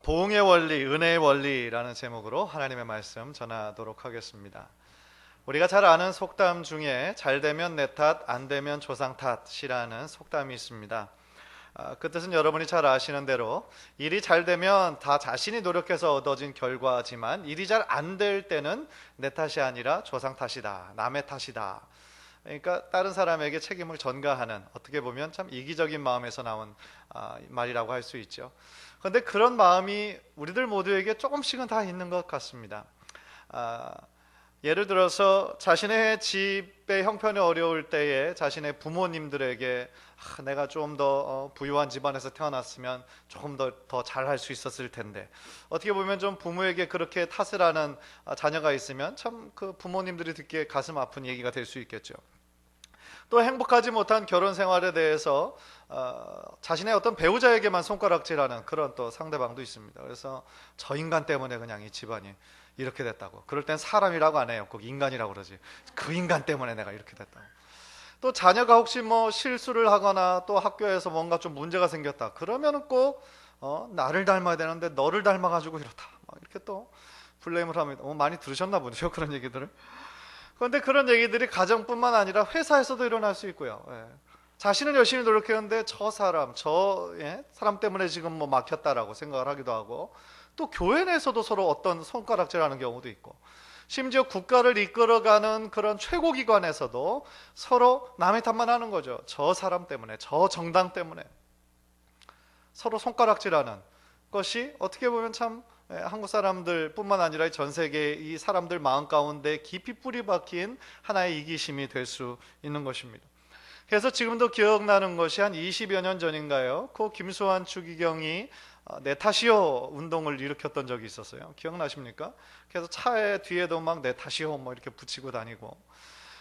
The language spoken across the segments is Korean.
보응의 원리, 은혜의 원리라는 제목으로 하나님의 말씀 전하도록 하겠습니다. 우리가 잘 아는 속담 중에 잘 되면 내 탓, 안 되면 조상 탓이라는 속담이 있습니다. 그 뜻은 여러분이 잘 아시는 대로 일이 잘 되면 다 자신이 노력해서 얻어진 결과지만 일이 잘 안 될 때는 내 탓이 아니라 조상 탓이다, 남의 탓이다. 그러니까 다른 사람에게 책임을 전가하는, 어떻게 보면 참 이기적인 마음에서 나온 말이라고 할 수 있죠. 그런데 그런 마음이 우리들 모두에게 조금씩은 다 있는 것 같습니다. 예를 들어서 자신의 집의 형편이 어려울 때에 자신의 부모님들에게 내가 좀 더 부유한 집안에서 태어났으면 조금 더 잘할 수 있었을 텐데, 어떻게 보면 좀 부모에게 그렇게 탓을 하는 자녀가 있으면 참 그 부모님들이 듣기에 가슴 아픈 얘기가 될 수 있겠죠. 또 행복하지 못한 결혼 생활에 대해서 자신의 어떤 배우자에게만 손가락질하는 그런 또 상대방도 있습니다. 그래서 저 인간 때문에 그냥 이 집안이 이렇게 됐다고. 그럴 땐 사람이라고 안 해요. 꼭 인간이라고 그러지. 그 인간 때문에 내가 이렇게 됐다고. 또 자녀가 혹시 뭐 실수를 하거나 또 학교에서 뭔가 좀 문제가 생겼다. 그러면은 꼭 나를 닮아야 되는데 너를 닮아가지고 이렇다. 막 이렇게 또 블레임을 합니다. 많이 들으셨나 보죠, 그런 얘기들을. 그런데 그런 얘기들이 가정뿐만 아니라 회사에서도 일어날 수 있고요. 자신은 열심히 노력했는데 저 사람 때문에 지금 뭐 막혔다라고 생각을 하기도 하고, 또 교회 내에서도 서로 어떤 손가락질하는 경우도 있고, 심지어 국가를 이끌어가는 그런 최고기관에서도 서로 남의 탓만 하는 거죠. 저 사람 때문에, 저 정당 때문에 서로 손가락질하는 것이 어떻게 보면 참 한국 사람들 뿐만 아니라 전 세계 이 사람들 마음 가운데 깊이 뿌리 박힌 하나의 이기심이 될 수 있는 것입니다. 그래서 지금도 기억나는 것이 한 20여 년 전인가요? 그 김수환 추기경이 내 탓이요 운동을 일으켰던 적이 있었어요. 기억나십니까? 그래서 차에 뒤에도 막 내 탓이요 뭐 이렇게 붙이고 다니고,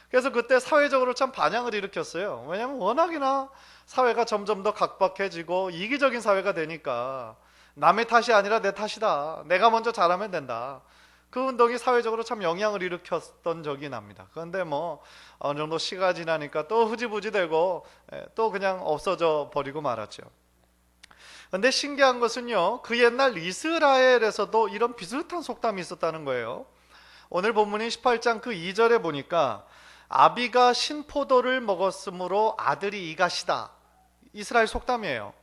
그래서 그때 사회적으로 참 반향을 일으켰어요. 왜냐하면 워낙이나 사회가 점점 더 각박해지고 이기적인 사회가 되니까 남의 탓이 아니라 내 탓이다, 내가 먼저 잘하면 된다, 그 운동이 사회적으로 참 영향을 일으켰던 적이 납니다. 그런데 뭐 어느 정도 시가 지나니까 또 흐지부지 되고 또 그냥 없어져 버리고 말았죠. 그런데 신기한 것은요, 그 옛날 이스라엘에서도 이런 비슷한 속담이 있었다는 거예요. 오늘 본문인 18장 그 2절에 보니까 아비가 신포도를 먹었으므로 아들이 이가시다, 이스라엘 속담이에요.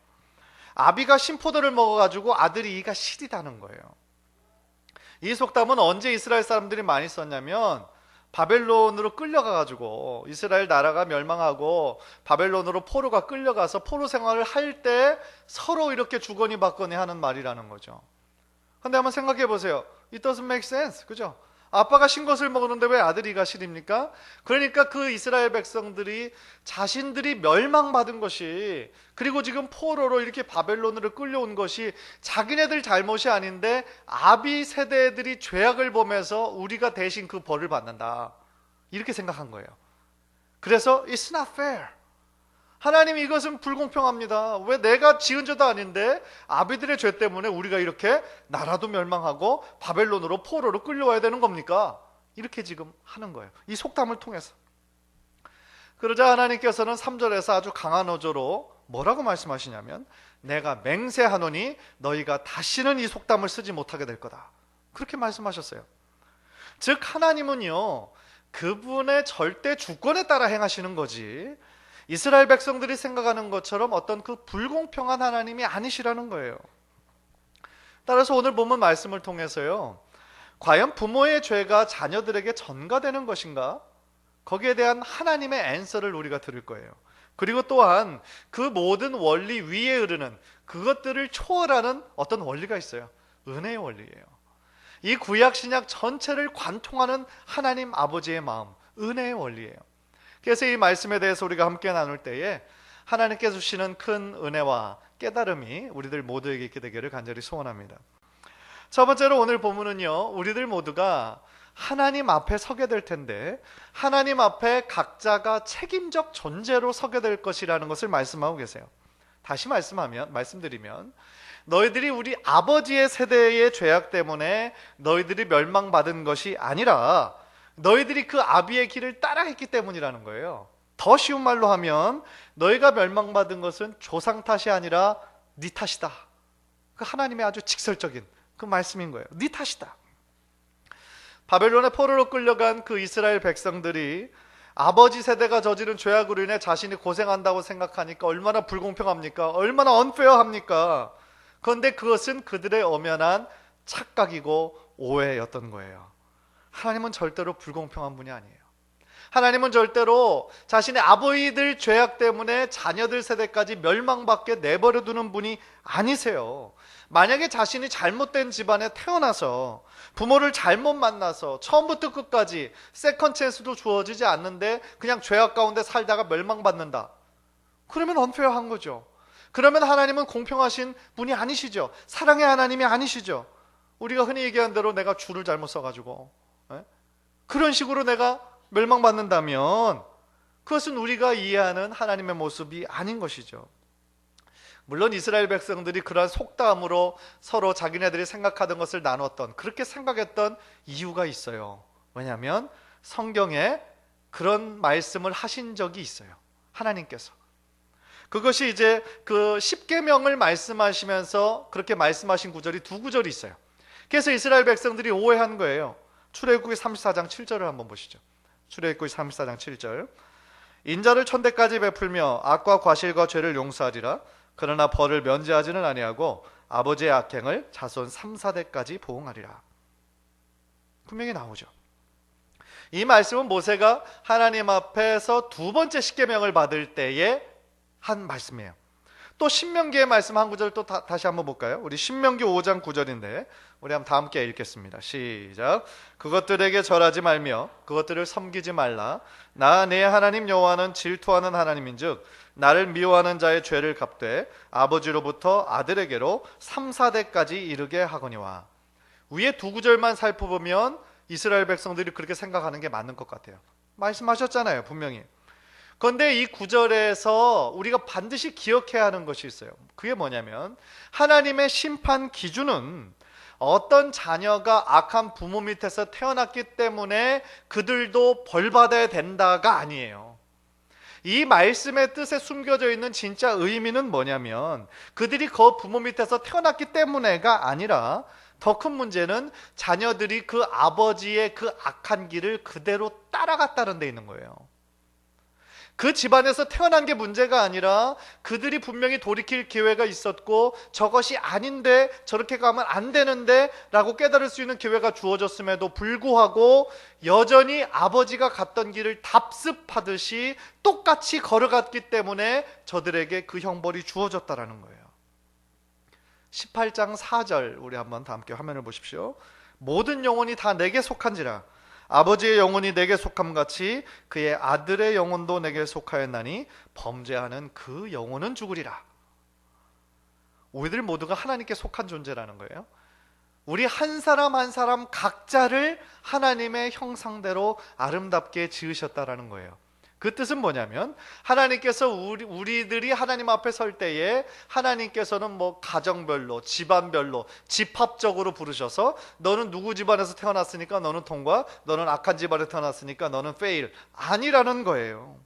아비가 신포도를 먹어가지고 아들이 이가 시리다는 거예요. 이 속담은 언제 이스라엘 사람들이 많이 썼냐면, 바벨론으로 끌려가가지고 이스라엘 나라가 멸망하고 바벨론으로 포로가 끌려가서 포로 생활을 할 때 서로 이렇게 주거니 받거니 하는 말이라는 거죠. 근데 한번 생각해 보세요. It doesn't make sense. 그죠? 아빠가 신 것을 먹는데 왜 아들이가 시립니까? 그러니까 그 이스라엘 백성들이 자신들이 멸망받은 것이, 그리고 지금 포로로 이렇게 바벨론으로 끌려온 것이 자기네들 잘못이 아닌데 아비 세대들이 죄악을 범해서 우리가 대신 그 벌을 받는다, 이렇게 생각한 거예요. 그래서 It's not fair. 하나님이 이것은 불공평합니다. 왜 내가 지은 죄도 아닌데 아비들의 죄 때문에 우리가 이렇게 나라도 멸망하고 바벨론으로 포로로 끌려와야 되는 겁니까? 이렇게 지금 하는 거예요. 이 속담을 통해서. 그러자 하나님께서는 3절에서 아주 강한 어조로 뭐라고 말씀하시냐면, 내가 맹세하노니 너희가 다시는 이 속담을 쓰지 못하게 될 거다, 그렇게 말씀하셨어요. 즉 하나님은요, 그분의 절대 주권에 따라 행하시는 거지 이스라엘 백성들이 생각하는 것처럼 어떤 그 불공평한 하나님이 아니시라는 거예요. 따라서 오늘 본문 말씀을 통해서요, 과연 부모의 죄가 자녀들에게 전가되는 것인가? 거기에 대한 하나님의 앤서를 우리가 들을 거예요. 그리고 또한 그 모든 원리 위에 흐르는, 그것들을 초월하는 어떤 원리가 있어요. 은혜의 원리예요. 이 구약 신약 전체를 관통하는 하나님 아버지의 마음, 은혜의 원리예요. 그래서 이 말씀에 대해서 우리가 함께 나눌 때에 하나님께서 주시는 큰 은혜와 깨달음이 우리들 모두에게 있게 되기를 간절히 소원합니다. 첫 번째로 오늘 본문은요, 우리들 모두가 하나님 앞에 서게 될 텐데 하나님 앞에 각자가 책임적 존재로 서게 될 것이라는 것을 말씀하고 계세요. 다시 말씀드리면, 너희들이 우리 아버지의 세대의 죄악 때문에 너희들이 멸망받은 것이 아니라 너희들이 그 아비의 길을 따라했기 때문이라는 거예요. 더 쉬운 말로 하면 너희가 멸망받은 것은 조상 탓이 아니라 네 탓이다, 그 하나님의 아주 직설적인 그 말씀인 거예요. 네 탓이다. 바벨론의 포로로 끌려간 그 이스라엘 백성들이 아버지 세대가 저지른 죄악으로 인해 자신이 고생한다고 생각하니까 얼마나 불공평합니까? 얼마나 언페어합니까? 그런데 그것은 그들의 엄연한 착각이고 오해였던 거예요. 하나님은 절대로 불공평한 분이 아니에요. 하나님은 절대로 자신의 아버지들 죄악 때문에 자녀들 세대까지 멸망받게 내버려 두는 분이 아니세요. 만약에 자신이 잘못된 집안에 태어나서 부모를 잘못 만나서 처음부터 끝까지 세컨 찬스도 주어지지 않는데 그냥 죄악 가운데 살다가 멸망받는다, 그러면 언페어한 거죠. 그러면 하나님은 공평하신 분이 아니시죠. 사랑의 하나님이 아니시죠. 우리가 흔히 얘기하는 대로 내가 줄을 잘못 써가지고 그런 식으로 내가 멸망받는다면 그것은 우리가 이해하는 하나님의 모습이 아닌 것이죠. 물론 이스라엘 백성들이 그러한 속담으로 서로 자기네들이 생각하던 것을 나눴던, 그렇게 생각했던 이유가 있어요. 왜냐하면 성경에 그런 말씀을 하신 적이 있어요. 하나님께서. 그것이 이제 그 십계명을 말씀하시면서 그렇게 말씀하신 구절이 두 구절이 있어요. 그래서 이스라엘 백성들이 오해한 거예요. 출애굽기 34장 7절을 한번 보시죠. 출애굽기 34장 7절. 인자를 천대까지 베풀며 악과 과실과 죄를 용서하리라. 그러나 벌을 면제하지는 아니하고 아버지의 악행을 자손 3, 4대까지 보응하리라. 분명히 나오죠. 이 말씀은 모세가 하나님 앞에서 두 번째 십계명을 받을 때에 한 말씀이에요. 또 신명기의 말씀 한 구절 또 다시 한번 볼까요? 우리 신명기 5장 9절인데 우리 한번 다 함께 읽겠습니다. 시작. 그것들에게 절하지 말며 그것들을 섬기지 말라. 나 내 하나님 여호와는 질투하는 하나님인즉 나를 미워하는 자의 죄를 갚되 아버지로부터 아들에게로 3, 4대까지 이르게 하거니와. 위에 두 구절만 살펴보면 이스라엘 백성들이 그렇게 생각하는 게 맞는 것 같아요. 말씀하셨잖아요, 분명히. 그런데 이 구절에서 우리가 반드시 기억해야 하는 것이 있어요. 그게 뭐냐면 하나님의 심판 기준은 어떤 자녀가 악한 부모 밑에서 태어났기 때문에 그들도 벌받아야 된다가 아니에요. 이 말씀의 뜻에 숨겨져 있는 진짜 의미는 뭐냐면 그들이 그 부모 밑에서 태어났기 때문에가 아니라 더 큰 문제는 자녀들이 그 아버지의 그 악한 길을 그대로 따라갔다는 데 있는 거예요. 그 집안에서 태어난 게 문제가 아니라 그들이 분명히 돌이킬 기회가 있었고 저것이 아닌데 저렇게 가면 안 되는데 라고 깨달을 수 있는 기회가 주어졌음에도 불구하고 여전히 아버지가 갔던 길을 답습하듯이 똑같이 걸어갔기 때문에 저들에게 그 형벌이 주어졌다라는 거예요. 18장 4절 우리 한번 다 함께 화면을 보십시오. 모든 영혼이 다 내게 속한지라 아버지의 영혼이 내게 속함같이 그의 아들의 영혼도 내게 속하였나니 범죄하는 그 영혼은 죽으리라. 우리들 모두가 하나님께 속한 존재라는 거예요. 우리 한 사람 한 사람 각자를 하나님의 형상대로 아름답게 지으셨다라는 거예요. 그 뜻은 뭐냐면 하나님께서 우리들이 하나님 앞에 설 때에 하나님께서는 뭐 가정별로 집안별로 집합적으로 부르셔서 너는 누구 집안에서 태어났으니까 너는 통과, 너는 악한 집안에 태어났으니까 너는 페일, 아니라는 거예요.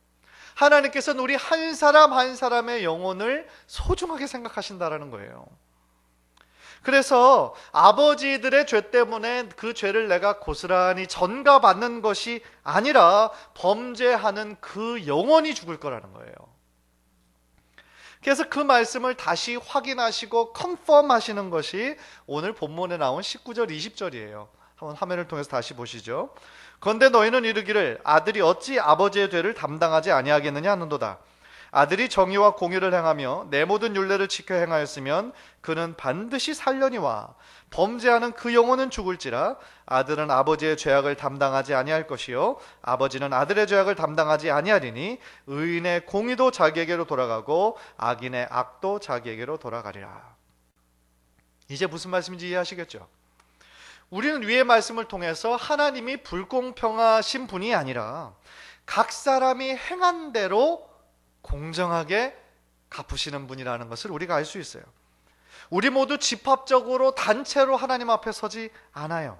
하나님께서는 우리 한 사람 한 사람의 영혼을 소중하게 생각하신다라는 거예요. 그래서 아버지들의 죄 때문에 그 죄를 내가 고스란히 전가받는 것이 아니라 범죄하는 그 영혼이 죽을 거라는 거예요. 그래서 그 말씀을 다시 확인하시고 컨펌 하시는 것이 오늘 본문에 나온 19절 20절이에요. 한번 화면을 통해서 다시 보시죠. 그런데 너희는 이르기를 아들이 어찌 아버지의 죄를 담당하지 아니하겠느냐 하는도다. 아들이 정의와 공의를 행하며 내 모든 율례를 지켜 행하였으면 그는 반드시 살려니와 범죄하는 그 영혼은 죽을지라. 아들은 아버지의 죄악을 담당하지 아니할 것이요 아버지는 아들의 죄악을 담당하지 아니하리니 의인의 공의도 자기에게로 돌아가고 악인의 악도 자기에게로 돌아가리라. 이제 무슨 말씀인지 이해하시겠죠? 우리는 위의 말씀을 통해서 하나님이 불공평하신 분이 아니라 각 사람이 행한 대로 공정하게 갚으시는 분이라는 것을 우리가 알 수 있어요. 우리 모두 집합적으로 단체로 하나님 앞에 서지 않아요.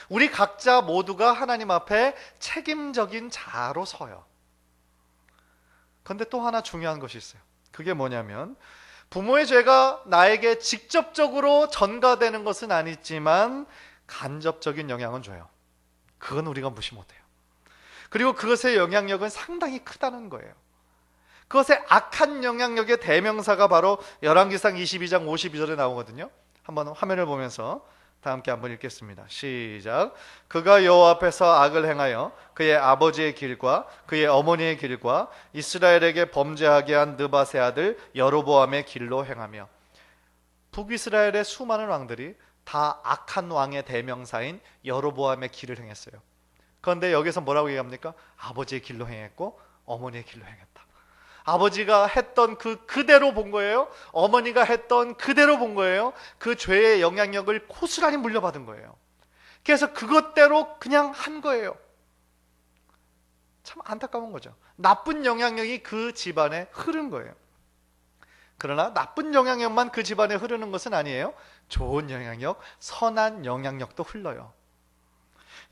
우리 각자 모두가 하나님 앞에 책임적인 자로 서요. 그런데 또 하나 중요한 것이 있어요. 그게 뭐냐면 부모의 죄가 나에게 직접적으로 전가되는 것은 아니지만 간접적인 영향은 줘요. 그건 우리가 무시 못해요. 그리고 그것의 영향력은 상당히 크다는 거예요. 그것의 악한 영향력의 대명사가 바로 열왕기상 22장 52절에 나오거든요. 한번 화면을 보면서 다 함께 한번 읽겠습니다. 시작. 그가 여호와 앞에서 악을 행하여 그의 아버지의 길과 그의 어머니의 길과 이스라엘에게 범죄하게 한 느밧의 아들 여로보암의 길로 행하며. 북이스라엘의 수많은 왕들이 다 악한 왕의 대명사인 여로보암의 길을 행했어요. 그런데 여기서 뭐라고 얘기합니까? 아버지의 길로 행했고 어머니의 길로 행했다. 아버지가 했던 그대로 본 거예요. 어머니가 했던 그대로 본 거예요. 그 죄의 영향력을 고스란히 물려받은 거예요. 그래서 그것대로 그냥 한 거예요. 참 안타까운 거죠. 나쁜 영향력이 그 집안에 흐른 거예요. 그러나 나쁜 영향력만 그 집안에 흐르는 것은 아니에요. 좋은 영향력, 선한 영향력도 흘러요.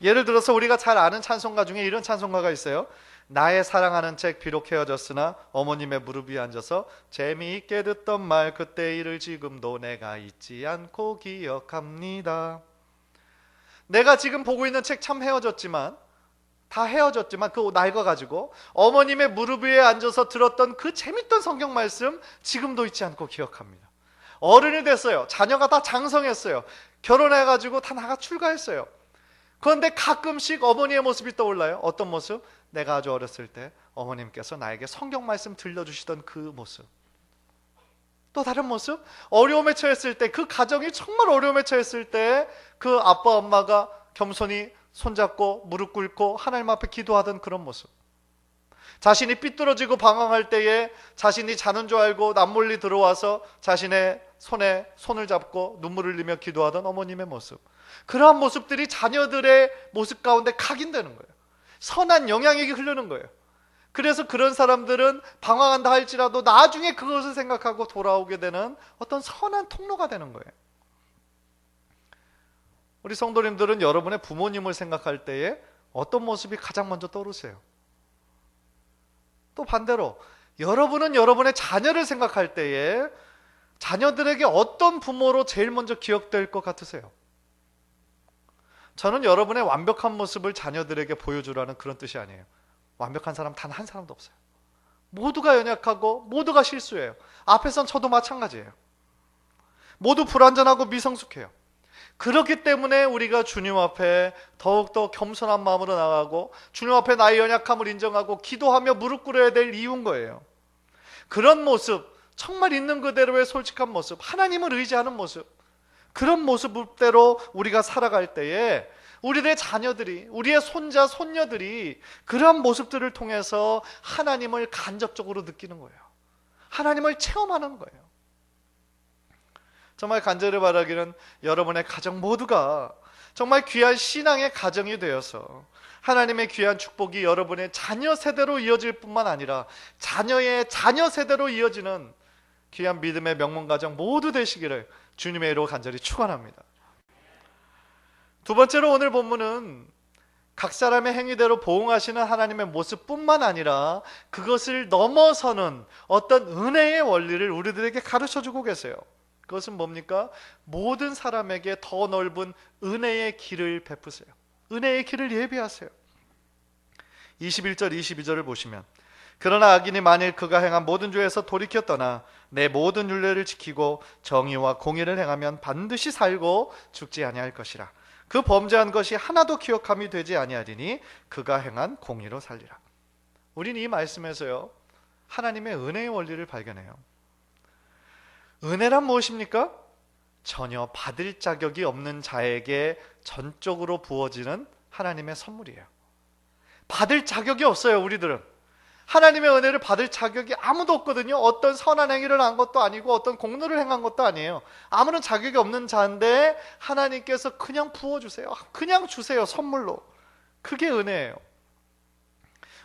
예를 들어서 우리가 잘 아는 찬송가 중에 이런 찬송가가 있어요. 나의 사랑하는 책 비록 헤어졌으나 어머님의 무릎 위에 앉아서 재미있게 듣던 말 그때 일을 지금도 내가 잊지 않고 기억합니다. 내가 지금 보고 있는 책 참 헤어졌지만 다 헤어졌지만 그 낡아가지고 어머님의 무릎 위에 앉아서 들었던 그 재밌던 성경 말씀 지금도 잊지 않고 기억합니다. 어른이 됐어요. 자녀가 다 장성했어요. 결혼해가지고 다 나가 출가했어요. 그런데 가끔씩 어머니의 모습이 떠올라요. 어떤 모습? 내가 아주 어렸을 때 어머님께서 나에게 성경 말씀 들려주시던 그 모습. 또 다른 모습? 어려움에 처했을 때, 그 가정이 정말 어려움에 처했을 때 그 아빠 엄마가 겸손히 손잡고 무릎 꿇고 하나님 앞에 기도하던 그런 모습. 자신이 삐뚤어지고 방황할 때에 자신이 자는 줄 알고 남몰리 들어와서 자신의 손에 손을 잡고 눈물을 흘리며 기도하던 어머님의 모습. 그러한 모습들이 자녀들의 모습 가운데 각인되는 거예요. 선한 영향력이 흐르는 거예요. 그래서 그런 사람들은 방황한다 할지라도 나중에 그것을 생각하고 돌아오게 되는 어떤 선한 통로가 되는 거예요. 우리 성도님들은 여러분의 부모님을 생각할 때에 어떤 모습이 가장 먼저 떠오르세요? 또 반대로 여러분은 여러분의 자녀를 생각할 때에 자녀들에게 어떤 부모로 제일 먼저 기억될 것 같으세요? 저는 여러분의 완벽한 모습을 자녀들에게 보여주라는 그런 뜻이 아니에요. 완벽한 사람 단 한 사람도 없어요. 모두가 연약하고 모두가 실수해요. 앞에선 저도 마찬가지예요. 모두 불완전하고 미성숙해요. 그렇기 때문에 우리가 주님 앞에 더욱더 겸손한 마음으로 나가고 주님 앞에 나의 연약함을 인정하고 기도하며 무릎 꿇어야 될 이유인 거예요. 그런 모습, 정말 있는 그대로의 솔직한 모습, 하나님을 의지하는 모습, 그런 모습대로 우리가 살아갈 때에 우리의 자녀들이, 우리의 손자, 손녀들이 그러한 모습들을 통해서 하나님을 간접적으로 느끼는 거예요. 하나님을 체험하는 거예요. 정말 간절히 바라기는 여러분의 가정 모두가 정말 귀한 신앙의 가정이 되어서 하나님의 귀한 축복이 여러분의 자녀 세대로 이어질 뿐만 아니라 자녀의 자녀 세대로 이어지는 귀한 믿음의 명문 가정 모두 되시기를 주님의 이름으로 간절히 축원합니다. 두 번째로 오늘 본문은 각 사람의 행위대로 보응하시는 하나님의 모습뿐만 아니라 그것을 넘어서는 어떤 은혜의 원리를 우리들에게 가르쳐주고 계세요. 그것은 뭡니까? 모든 사람에게 더 넓은 은혜의 길을 베푸세요. 은혜의 길을 예비하세요. 21절 22절을 보시면 그러나 악인이 만일 그가 행한 모든 죄에서 돌이켜 떠나 내 모든 율례를 지키고 정의와 공의를 행하면 반드시 살고 죽지 아니할 것이라. 그 범죄한 것이 하나도 기억함이 되지 아니하리니 그가 행한 공의로 살리라. 우리는 이 말씀에서요 하나님의 은혜의 원리를 발견해요. 은혜란 무엇입니까? 전혀 받을 자격이 없는 자에게 전적으로 부어지는 하나님의 선물이에요. 받을 자격이 없어요. 우리들은 하나님의 은혜를 받을 자격이 아무도 없거든요. 어떤 선한 행위를 한 것도 아니고 어떤 공로를 행한 것도 아니에요. 아무런 자격이 없는 자인데 하나님께서 그냥 부어주세요. 그냥 주세요. 선물로. 그게 은혜예요.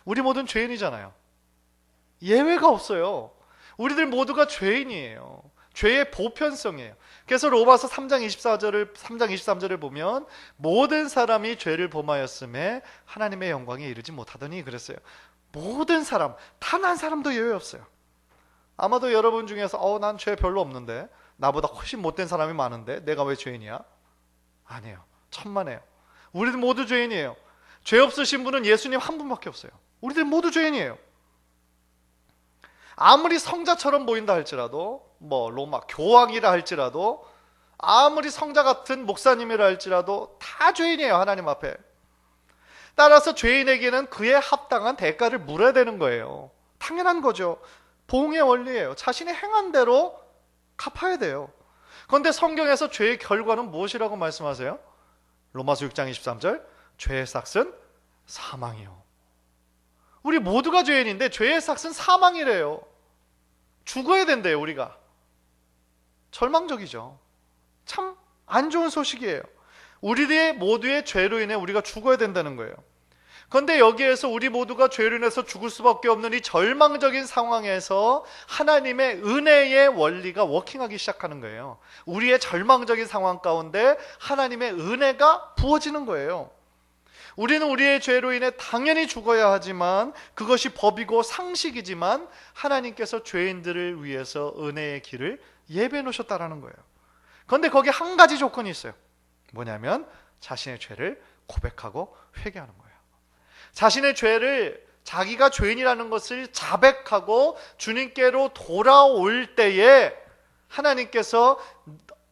우리 모두는 죄인이잖아요. 예외가 없어요. 우리들 모두가 죄인이에요. 죄의 보편성이에요. 그래서 로마서 3장 23절을 보면 모든 사람이 죄를 범하였음에 하나님의 영광에 이르지 못하더니 그랬어요. 모든 사람, 단 한 사람도 예외 없어요. 아마도 여러분 중에서 난 죄 별로 없는데, 나보다 훨씬 못된 사람이 많은데 내가 왜 죄인이야? 아니에요. 천만에요. 우리들 모두 죄인이에요. 죄 없으신 분은 예수님 한 분밖에 없어요. 우리들 모두 죄인이에요. 아무리 성자처럼 보인다 할지라도, 로마 교황이라 할지라도, 아무리 성자 같은 목사님이라 할지라도 다 죄인이에요, 하나님 앞에. 따라서 죄인에게는 그에 합당한 대가를 물어야 되는 거예요. 당연한 거죠. 보응의 원리예요. 자신이 행한 대로 갚아야 돼요. 그런데 성경에서 죄의 결과는 무엇이라고 말씀하세요? 로마서 6장 23절, 죄의 삭은 사망이요. 우리 모두가 죄인인데 죄의 삭은 사망이래요. 죽어야 된대요, 우리가. 절망적이죠. 참 안 좋은 소식이에요. 우리의 모두의 죄로 인해 우리가 죽어야 된다는 거예요. 그런데 여기에서 우리 모두가 죄로 인해서 죽을 수밖에 없는 이 절망적인 상황에서 하나님의 은혜의 원리가 워킹하기 시작하는 거예요. 우리의 절망적인 상황 가운데 하나님의 은혜가 부어지는 거예요. 우리는 우리의 죄로 인해 당연히 죽어야 하지만, 그것이 법이고 상식이지만 하나님께서 죄인들을 위해서 은혜의 길을 예배해 놓으셨다라는 거예요. 그런데 거기에 한 가지 조건이 있어요. 뭐냐면 자신의 죄를 고백하고 회개하는 거예요. 자신의 죄를, 자기가 죄인이라는 것을 자백하고 주님께로 돌아올 때에 하나님께서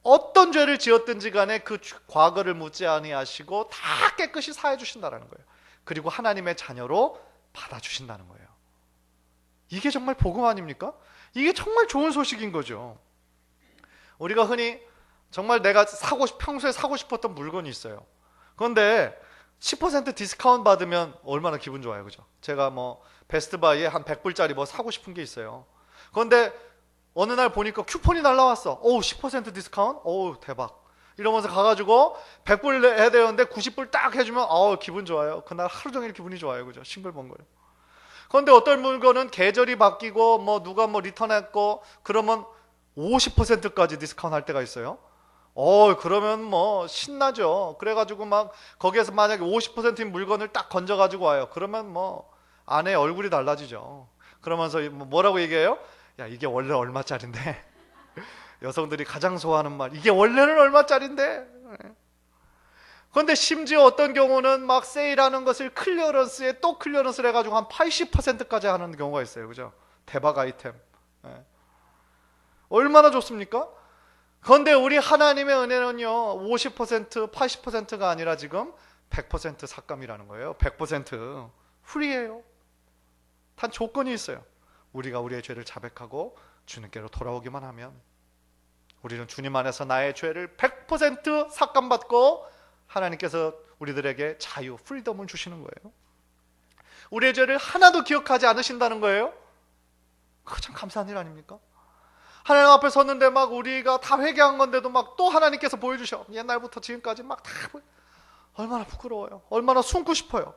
어떤 죄를 지었든지 간에 그 과거를 묻지 아니하시고 다 깨끗이 사해 주신다는 거예요. 그리고 하나님의 자녀로 받아주신다는 거예요. 이게 정말 복음 아닙니까? 이게 정말 좋은 소식인 거죠. 우리가 흔히 정말 내가 평소에 사고 싶었던 물건이 있어요. 그런데 10% 디스카운트 받으면 얼마나 기분 좋아요, 그죠? 제가 베스트바이에 한 100불짜리 사고 싶은 게 있어요. 그런데 어느 날 보니까 쿠폰이 날라왔어. 10% 디스카운트? 대박. 이러면서 가가지고 100불 해야 되는데 90불 딱 해주면 기분 좋아요. 그날 하루 종일 기분이 좋아요, 그죠? 싱글벙글. 그런데 어떤 물건은 계절이 바뀌고 누가 리턴했고 그러면 50%까지 디스카운트 할 때가 있어요. 그러면 신나죠. 그래가지고 거기에서 만약에 50%인 물건을 딱 건져가지고 와요. 그러면 아내 얼굴이 달라지죠. 그러면서 뭐라고 얘기해요? 야, 이게 원래 얼마짜린데? 여성들이 가장 좋아하는 말, 이게 원래는 얼마짜린데? 그런데 심지어 어떤 경우는 세일하는 것을 클리어런스에 또 클리어런스를 해가지고 한 80%까지 하는 경우가 있어요, 그죠? 대박 아이템. 얼마나 좋습니까? 그런데 우리 하나님의 은혜는요, 50%, 80%가 아니라 지금 100% 삭감이라는 거예요. 100% 프리예요. 단 조건이 있어요. 우리가 우리의 죄를 자백하고 주님께로 돌아오기만 하면, 우리는 주님 안에서 나의 죄를 100% 삭감받고 하나님께서 우리들에게 자유, 프리덤을 주시는 거예요. 우리의 죄를 하나도 기억하지 않으신다는 거예요. 그거 참 감사한 일 아닙니까? 하나님 앞에 섰는데 우리가 다 회개한 건데도 또 하나님께서 보여주셔. 옛날부터 지금까지 다 얼마나 부끄러워요. 얼마나 숨고 싶어요.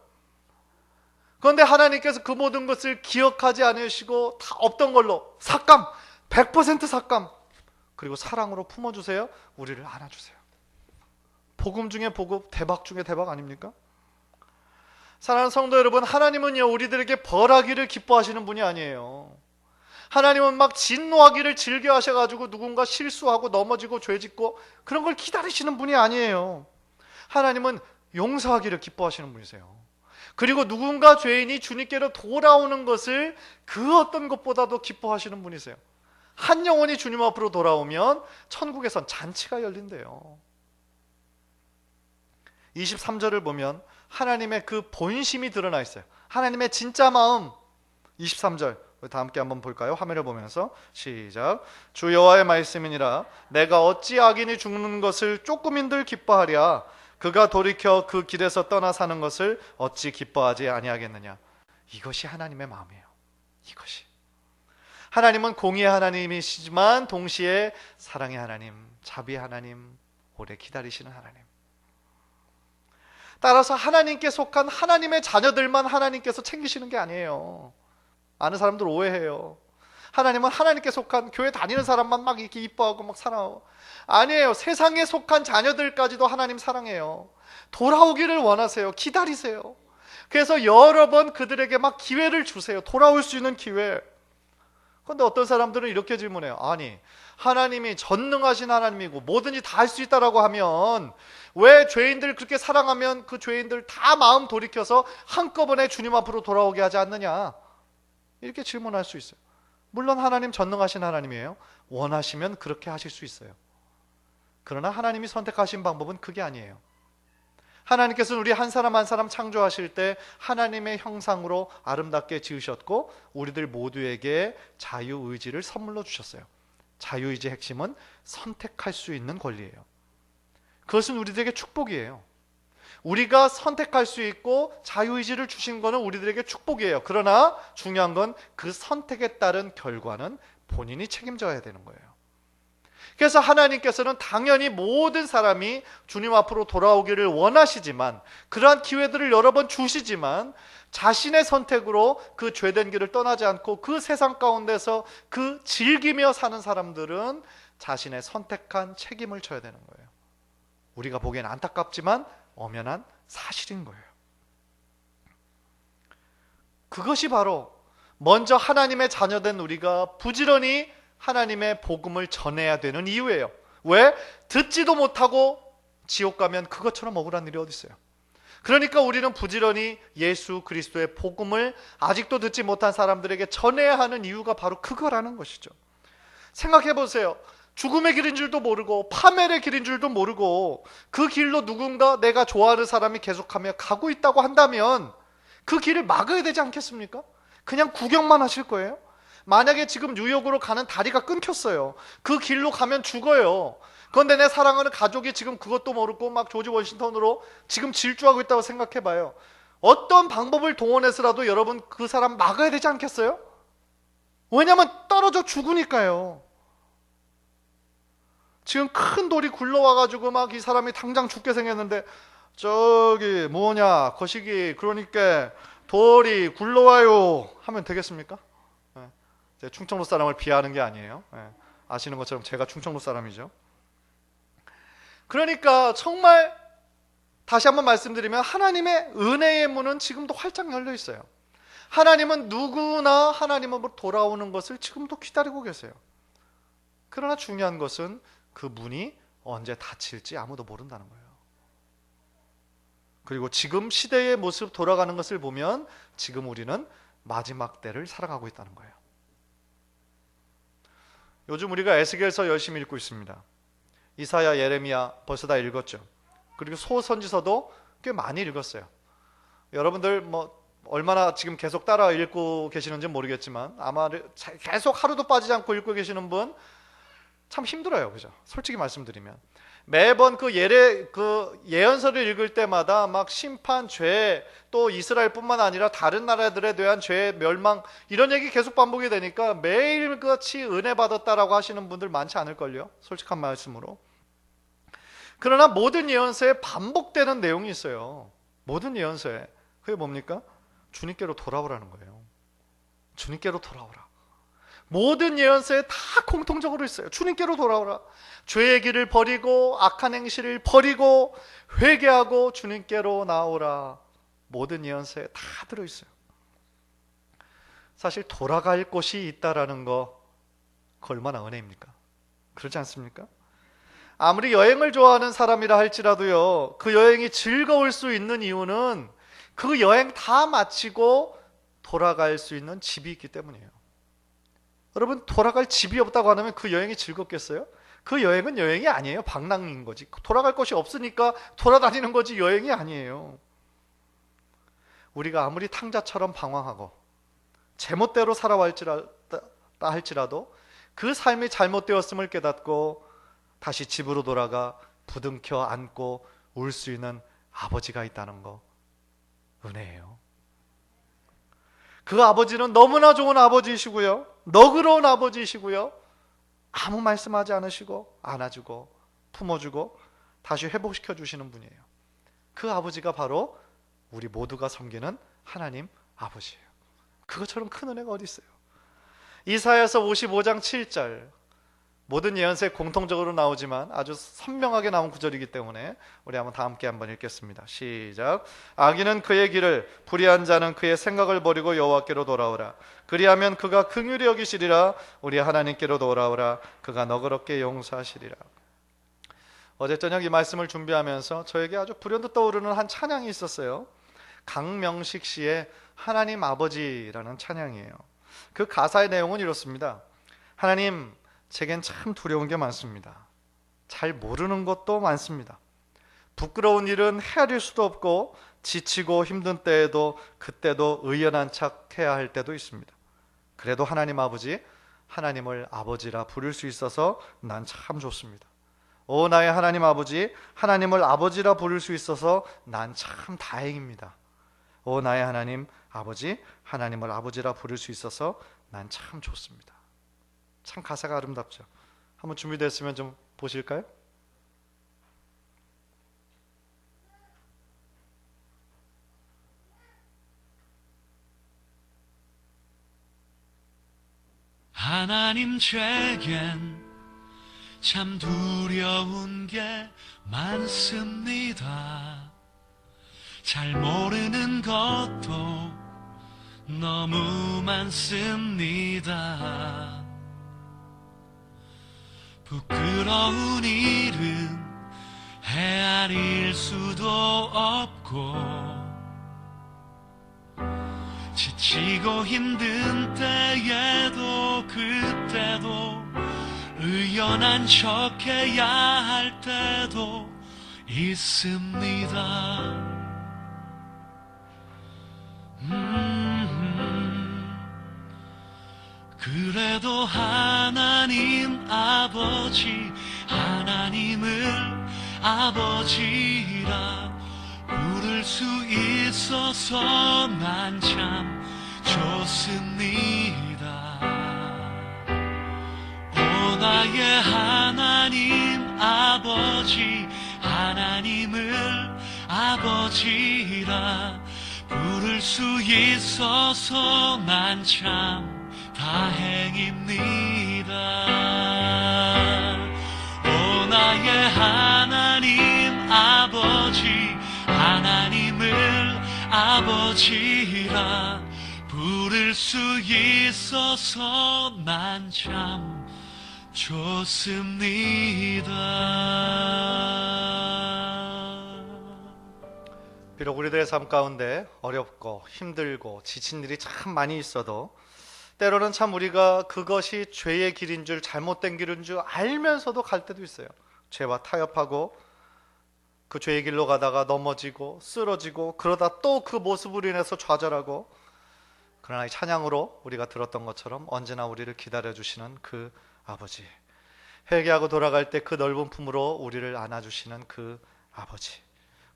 그런데 하나님께서 그 모든 것을 기억하지 않으시고 다 없던 걸로 삭감, 100% 삭감, 그리고 사랑으로 품어주세요. 우리를 안아주세요. 복음 중에 복음, 대박 중에 대박 아닙니까? 사랑하는 성도 여러분, 하나님은요, 우리들에게 벌하기를 기뻐하시는 분이 아니에요. 하나님은 진노하기를 즐겨 하셔가지고 누군가 실수하고 넘어지고 죄짓고 그런 걸 기다리시는 분이 아니에요. 하나님은 용서하기를 기뻐하시는 분이세요. 그리고 누군가 죄인이 주님께로 돌아오는 것을 그 어떤 것보다도 기뻐하시는 분이세요. 한 영혼이 주님 앞으로 돌아오면 천국에선 잔치가 열린대요. 23절을 보면 하나님의 그 본심이 드러나 있어요. 하나님의 진짜 마음. 23절 다 함께 한번 볼까요? 화면을 보면서 시작. 주 여호와의 말씀이니라. 내가 어찌 악인이 죽는 것을 조금인들 기뻐하랴. 그가 돌이켜 그 길에서 떠나 사는 것을 어찌 기뻐하지 아니하겠느냐. 이것이 하나님의 마음이에요. 이것이. 하나님은 공의의 하나님이시지만 동시에 사랑의 하나님, 자비의 하나님, 오래 기다리시는 하나님. 따라서 하나님께 속한 하나님의 자녀들만 하나님께서 챙기시는 게 아니에요. 아는 사람들 오해해요. 하나님은 하나님께 속한 교회 다니는 사람만 이렇게 이뻐하고 사랑하고, 아니에요. 세상에 속한 자녀들까지도 하나님 사랑해요. 돌아오기를 원하세요. 기다리세요. 그래서 여러 번 그들에게 기회를 주세요. 돌아올 수 있는 기회. 그런데 어떤 사람들은 이렇게 질문해요. 아니, 하나님이 전능하신 하나님이고 뭐든지 다 할 수 있다라고 하면 왜 죄인들 그렇게 사랑하면 그 죄인들 다 마음 돌이켜서 한꺼번에 주님 앞으로 돌아오게 하지 않느냐? 이렇게 질문할 수 있어요. 물론 하나님 전능하신 하나님이에요. 원하시면 그렇게 하실 수 있어요. 그러나 하나님이 선택하신 방법은 그게 아니에요. 하나님께서는 우리 한 사람 한 사람 창조하실 때 하나님의 형상으로 아름답게 지으셨고 우리들 모두에게 자유의지를 선물로 주셨어요. 자유의지의 핵심은 선택할 수 있는 권리예요. 그것은 우리들에게 축복이에요. 우리가 선택할 수 있고 자유의지를 주신 것은 우리들에게 축복이에요. 그러나 중요한 건 그 선택에 따른 결과는 본인이 책임져야 되는 거예요. 그래서 하나님께서는 당연히 모든 사람이 주님 앞으로 돌아오기를 원하시지만 그러한 기회들을 여러 번 주시지만 자신의 선택으로 그 죄된 길을 떠나지 않고 그 세상 가운데서 그 즐기며 사는 사람들은 자신의 선택한 책임을 져야 되는 거예요. 우리가 보기엔 안타깝지만 엄연한 사실인 거예요. 그것이 바로 먼저 하나님의 자녀된 우리가 부지런히 하나님의 복음을 전해야 되는 이유예요. 왜? 듣지도 못하고 지옥 가면 그것처럼 억울한 일이 어디 있어요. 그러니까 우리는 부지런히 예수 그리스도의 복음을 아직도 듣지 못한 사람들에게 전해야 하는 이유가 바로 그거라는 것이죠. 생각해 보세요. 죽음의 길인 줄도 모르고 파멸의 길인 줄도 모르고 그 길로 누군가 내가 좋아하는 사람이 계속하며 가고 있다고 한다면 그 길을 막아야 되지 않겠습니까? 그냥 구경만 하실 거예요? 만약에 지금 뉴욕으로 가는 다리가 끊겼어요. 그 길로 가면 죽어요. 그런데 내 사랑하는 가족이 지금 그것도 모르고 막 조지 워싱턴으로 지금 질주하고 있다고 생각해봐요. 어떤 방법을 동원해서라도 여러분 그 사람 막아야 되지 않겠어요? 왜냐하면 떨어져 죽으니까요. 지금 큰 돌이 굴러와가지고 막 이 사람이 당장 죽게 생겼는데 저기 뭐냐 거시기 그러니까 돌이 굴러와요 하면 되겠습니까? 제 충청도 사람을 비하하는 게 아니에요. 아시는 것처럼 제가 충청도 사람이죠. 그러니까 정말 다시 한번 말씀드리면 하나님의 은혜의 문은 지금도 활짝 열려 있어요. 하나님은 누구나 하나님으로 돌아오는 것을 지금도 기다리고 계세요. 그러나 중요한 것은 그 문이 언제 닫힐지 아무도 모른다는 거예요. 그리고 지금 시대의 모습 돌아가는 것을 보면 지금 우리는 마지막 때를 살아가고 있다는 거예요. 요즘 우리가 에스겔서 열심히 읽고 있습니다. 이사야, 예레미야 벌써 다 읽었죠. 그리고 소선지서도 꽤 많이 읽었어요. 여러분들 뭐 얼마나 지금 계속 따라 읽고 계시는지 모르겠지만 아마 계속 하루도 빠지지 않고 읽고 계시는 분 참 힘들어요. 그죠? 솔직히 말씀드리면 매번 그 예언서를 읽을 때마다 막 심판, 죄, 또 이스라엘뿐만 아니라 다른 나라들에 대한 죄, 멸망 이런 얘기 계속 반복이 되니까 매일같이 은혜 받았다라고 하시는 분들 많지 않을걸요. 솔직한 말씀으로. 그러나 모든 예언서에 반복되는 내용이 있어요. 모든 예언서에. 그게 뭡니까? 주님께로 돌아오라는 거예요. 주님께로 돌아오라. 모든 예언서에 다 공통적으로 있어요. 주님께로 돌아오라. 죄의 길을 버리고 악한 행실을 버리고 회개하고 주님께로 나오라. 모든 예언서에 다 들어있어요. 사실 돌아갈 곳이 있다라는 거 그 얼마나 은혜입니까? 그렇지 않습니까? 아무리 여행을 좋아하는 사람이라 할지라도요, 그 여행이 즐거울 수 있는 이유는 그 여행 다 마치고 돌아갈 수 있는 집이 있기 때문이에요. 여러분, 돌아갈 집이 없다고 하면 그 여행이 즐겁겠어요? 그 여행은 여행이 아니에요. 방랑인 거지. 돌아갈 곳이 없으니까 돌아다니는 거지 여행이 아니에요. 우리가 아무리 탕자처럼 방황하고 제멋대로 살아왔다 할지라도 그 삶이 잘못되었음을 깨닫고 다시 집으로 돌아가 부둥켜 안고 울 수 있는 아버지가 있다는 거 은혜예요. 그 아버지는 너무나 좋은 아버지이시고요, 너그러운 아버지이시고요, 아무 말씀하지 않으시고 안아주고 품어주고 다시 회복시켜 주시는 분이에요. 그 아버지가 바로 우리 모두가 섬기는 하나님 아버지예요. 그것처럼 큰 은혜가 어디 있어요? 이사야서 55장 7절 모든 예언서에 공통적으로 나오지만 아주 선명하게 나온 구절이기 때문에 우리 한번 다 함께 한번 읽겠습니다. 시작. 악인은 그의 길을, 불의한 자는 그의 생각을 버리고 여호와께로 돌아오라. 그리하면 그가 긍휼히 여기시리라. 우리 하나님께로 돌아오라. 그가 너그럽게 용서하시리라. 어제 저녁 이 말씀을 준비하면서 저에게 아주 불현듯 떠오르는 한 찬양이 있었어요. 강명식 씨의 하나님 아버지라는 찬양이에요. 그 가사의 내용은 이렇습니다. 하나님, 제겐 참 두려운 게 많습니다. 잘 모르는 것도 많습니다. 부끄러운 일은 헤아릴 수도 없고 지치고 힘든 때에도 그때도 의연한 척 해야 할 때도 있습니다. 그래도 하나님 아버지, 하나님을 아버지라 부를 수 있어서 난 참 좋습니다. 오 나의 하나님 아버지, 하나님을 아버지라 부를 수 있어서 난 참 다행입니다. 오 나의 하나님 아버지, 하나님을 아버지라 부를 수 있어서 난 참 좋습니다. 참 가사가 아름답죠. 한번 준비됐으면 좀 보실까요? 하나님 제겐 참 두려운 게 많습니다. 잘 모르는 것도 너무 많습니다. 부끄러운 일은 헤아릴 수도 없고 지치고 힘든 때에도 그때도 의연한 척해야 할 때도 있습니다. 그래도 하나님 아버지, 하나님을 아버지라 부를 수 있어서 난 참 좋습니다. 오 나의 하나님 아버지, 하나님을 아버지라 부를 수 있어서 난 참 다행입니다. 오 나의 하나님 아버지, 하나님을 아버지라 부를 수 있어서 난 참 좋습니다. 비록 우리들의 삶 가운데 어렵고 힘들고 지친 일이 참 많이 있어도 때로는 참 우리가 그것이 죄의 길인 줄, 잘못된 길인 줄 알면서도 갈 때도 있어요. 죄와 타협하고 그 죄의 길로 가다가 넘어지고 쓰러지고 그러다 또 그 모습으로 인해서 좌절하고, 그러나 이 찬양으로 우리가 들었던 것처럼 언제나 우리를 기다려주시는 그 아버지, 회개하고 돌아갈 때 그 넓은 품으로 우리를 안아주시는 그 아버지,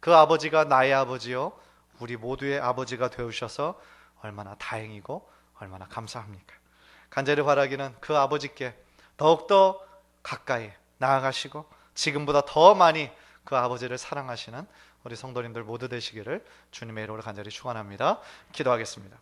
그 아버지가 나의 아버지요 우리 모두의 아버지가 되어주셔서 얼마나 다행이고 얼마나 감사합니까? 간절히 바라기는 그 아버지께 더욱더 가까이 나아가시고 지금보다 더 많이 그 아버지를 사랑하시는 우리 성도님들 모두 되시기를 주님의 이름으로 간절히 축원합니다. 기도하겠습니다.